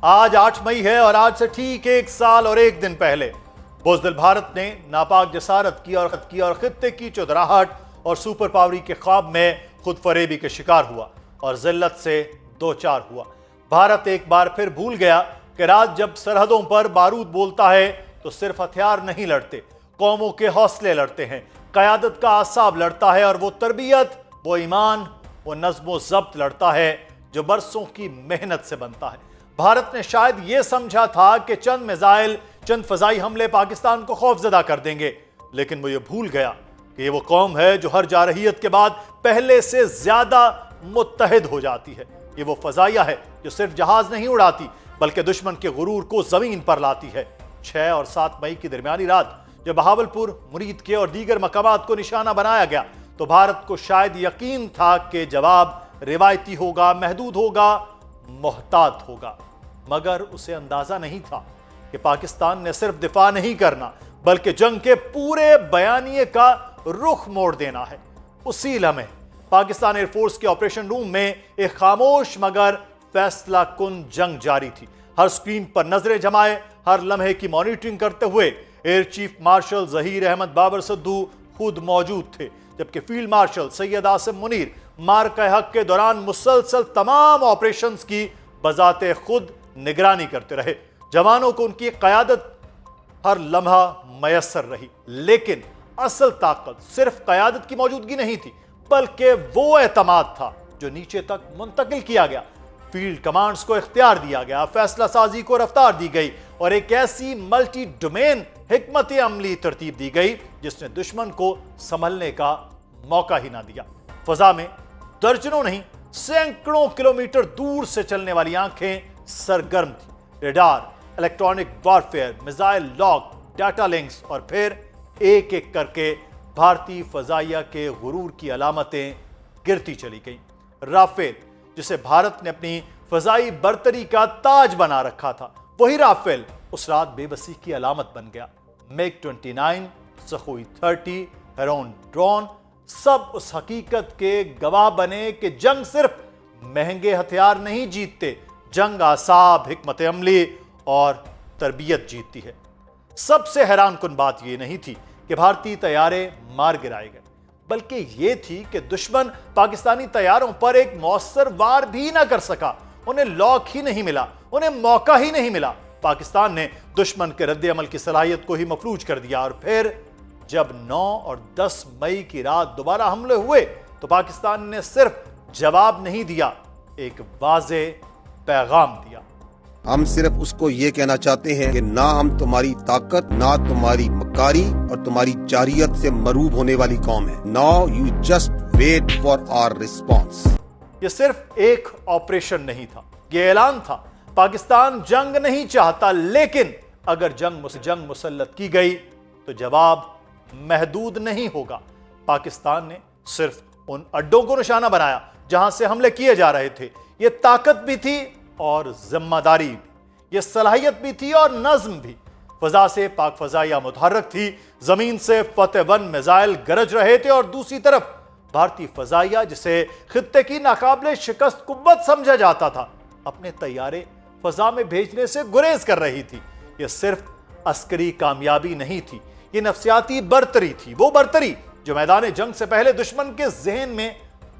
آج 8 مئی ہے اور آج سے ٹھیک 1 سال اور 1 دن پہلے بزدل بھارت نے ناپاک جسارت کی اور خطے کی چودراہٹ اور سپر پاوری کے خواب میں خود فریبی کے شکار ہوا اور ذلت سے دوچار ہوا۔ بھارت ایک بار پھر بھول گیا کہ رات جب سرحدوں پر بارود بولتا ہے تو صرف ہتھیار نہیں لڑتے، قوموں کے حوصلے لڑتے ہیں، قیادت کا اعصاب لڑتا ہے اور وہ تربیت، وہ ایمان، وہ نظم و ضبط لڑتا ہے جو برسوں کی محنت سے بنتا ہے۔ بھارت نے شاید یہ سمجھا تھا کہ چند میزائل، چند فضائی حملے پاکستان کو خوف زدہ کر دیں گے، لیکن وہ یہ بھول گیا کہ یہ وہ قوم ہے جو ہر جارحیت کے بعد پہلے سے زیادہ متحد ہو جاتی ہے۔ یہ وہ فضائیہ ہے جو صرف جہاز نہیں اڑاتی بلکہ دشمن کے غرور کو زمین پر لاتی ہے۔ 6 اور 7 مئی کی درمیانی رات جب بہاولپور، مرید کے اور دیگر مقامات کو نشانہ بنایا گیا تو بھارت کو شاید یقین تھا کہ جواب روایتی ہوگا، محدود ہوگا، محتاط ہوگا، مگر اسے اندازہ نہیں تھا کہ پاکستان نے صرف دفاع نہیں کرنا بلکہ جنگ کے پورے بیانیے کا رخ موڑ دینا ہے۔ اسی لمحے پاکستان ایئر فورس کے آپریشن روم میں ایک خاموش مگر فیصلہ کن جنگ جاری تھی۔ ہر سکرین پر نظریں جمائے، ہر لمحے کی مانیٹرنگ کرتے ہوئے air chief marshal Zaheer Ahmed Babar Sidhu خود موجود تھے، جبکہ فیلڈ مارشل سید عاصم منیر مارکہ حق کے دوران مسلسل تمام آپریشنز کی بذات خود نگرانی کرتے رہے۔ جوانوں کو ان کی قیادت ہر لمحہ میسر رہی، لیکن اصل طاقت صرف قیادت کی موجودگی نہیں تھی بلکہ وہ اعتماد تھا جو نیچے تک منتقل کیا گیا۔ فیلڈ کمانڈز کو اختیار دیا گیا، فیصلہ سازی کو رفتار دی گئی اور ایک ایسی ملٹی ڈومین حکمت عملی ترتیب دی گئی جس نے دشمن کو سنبھلنے کا موقع ہی نہ دیا۔ فضا میں درجنوں نہیں، سینکڑوں کلومیٹر دور سے چلنے والی آنکھیں سرگرم تھیں۔ Radar, electronic warfare, missile lock, data links اور پھر ایک ایک کر کے بھارتی فضائیہ کے غرور کی علامتیں گرتی چلی گئیں۔ رافیل، جسے بھارت نے اپنی فضائی برتری کا تاج بنا رکھا تھا، وہی رافیل اس رات بے بسی کی علامت بن گیا۔ میگ 29، سخوئی 30، ہیرون ڈرون، سب اس حقیقت کے گواہ بنے کہ جنگ صرف مہنگے ہتھیار نہیں جیتتے، جنگ اعصاب، حکمت عملی اور تربیت جیتتی ہے۔ سب سے حیران کن بات یہ نہیں تھی کہ بھارتی طیارے مار گرائے گئے، بلکہ یہ تھی کہ دشمن پاکستانی طیاروں پر ایک مؤثر وار بھی نہ کر سکا۔ انہیں لاک ہی نہیں ملا، انہیں موقع ہی نہیں ملا۔ پاکستان نے دشمن کے رد عمل کی صلاحیت کو ہی مفلوج کر دیا اور پھر جب 9 اور 10 مئی کی رات دوبارہ حملے ہوئے تو پاکستان نے صرف جواب نہیں دیا، ایک واضح پیغام دیا۔ ہم صرف اس کو یہ کہنا چاہتے ہیں کہ نہ ہم تمہاری طاقت، نہ تمہاری مکاری اور تمہاری جارحیت سے مروب ہونے والی قوم ہے۔ Now you just wait for our response۔ یہ صرف ایک آپریشن نہیں تھا، یہ اعلان تھا۔ پاکستان جنگ نہیں چاہتا، لیکن اگر جنگ مسلط کی گئی تو جواب محدود نہیں ہوگا۔ پاکستان نے صرف ان اڈوں کو نشانہ بنایا جہاں سے حملے کیے جا رہے تھے۔ یہ طاقت بھی تھی اور ذمہ داری بھی، یہ صلاحیت بھی تھی اور نظم بھی۔ فضا سے پاک فضائیہ متحرک تھی، زمین سے فتح 1 میزائل گرج رہے تھے اور دوسری طرف بھارتی فضائیہ، جسے خطے کی ناقابل شکست قوت سمجھا جاتا تھا، اپنے طیارے فضا میں بھیجنے سے گریز کر رہی تھی۔ یہ صرف عسکری کامیابی نہیں تھی، یہ نفسیاتی برتری تھی، وہ برتری جو میدان جنگ سے پہلے دشمن کے ذہن میں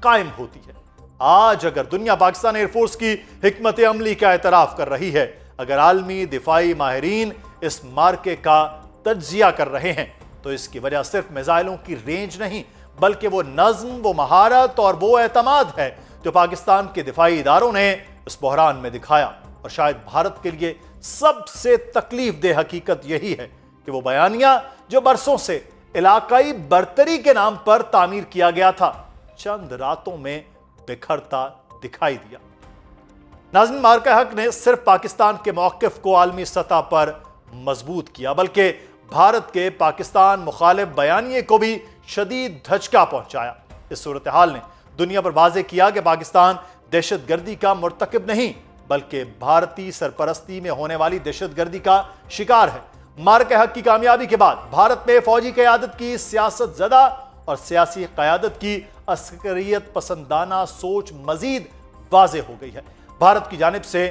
قائم ہوتی ہے۔ آج اگر دنیا پاکستان ایئر فورس کی حکمت عملی کا اعتراف کر رہی ہے، اگر عالمی دفاعی ماہرین اس مارکے کا تجزیہ کر رہے ہیں، تو اس کی وجہ صرف میزائلوں کی رینج نہیں بلکہ وہ نظم، وہ مہارت اور وہ اعتماد ہے جو پاکستان کے دفاعی اداروں نے اس بحران میں دکھایا۔ اور شاید بھارت کے لیے سب سے تکلیف دہ حقیقت یہی ہے کہ وہ بیانیہ جو برسوں سے علاقائی برتری کے نام پر تعمیر کیا گیا تھا، چند راتوں میں بکھرتا دکھائی دیا۔ ناظرین، مارکہ حق نے صرف پاکستان کے موقف کو عالمی سطح پر مضبوط کیا بلکہ بھارت کے پاکستان مخالف بیانیے کو بھی شدید دھچکا پہنچایا۔ اس صورتحال نے دنیا پر واضح کیا کہ پاکستان دہشت گردی کا مرتکب نہیں بلکہ بھارتی سرپرستی میں ہونے والی دہشت گردی کا شکار ہے۔ مارکہ حق کی کامیابی کے بعد بھارت میں فوجی قیادت کی سیاست زدہ اور سیاسی قیادت کی عسکریت پسندانہ سوچ مزید واضح ہو گئی ہے۔ بھارت کی جانب سے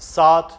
7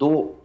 2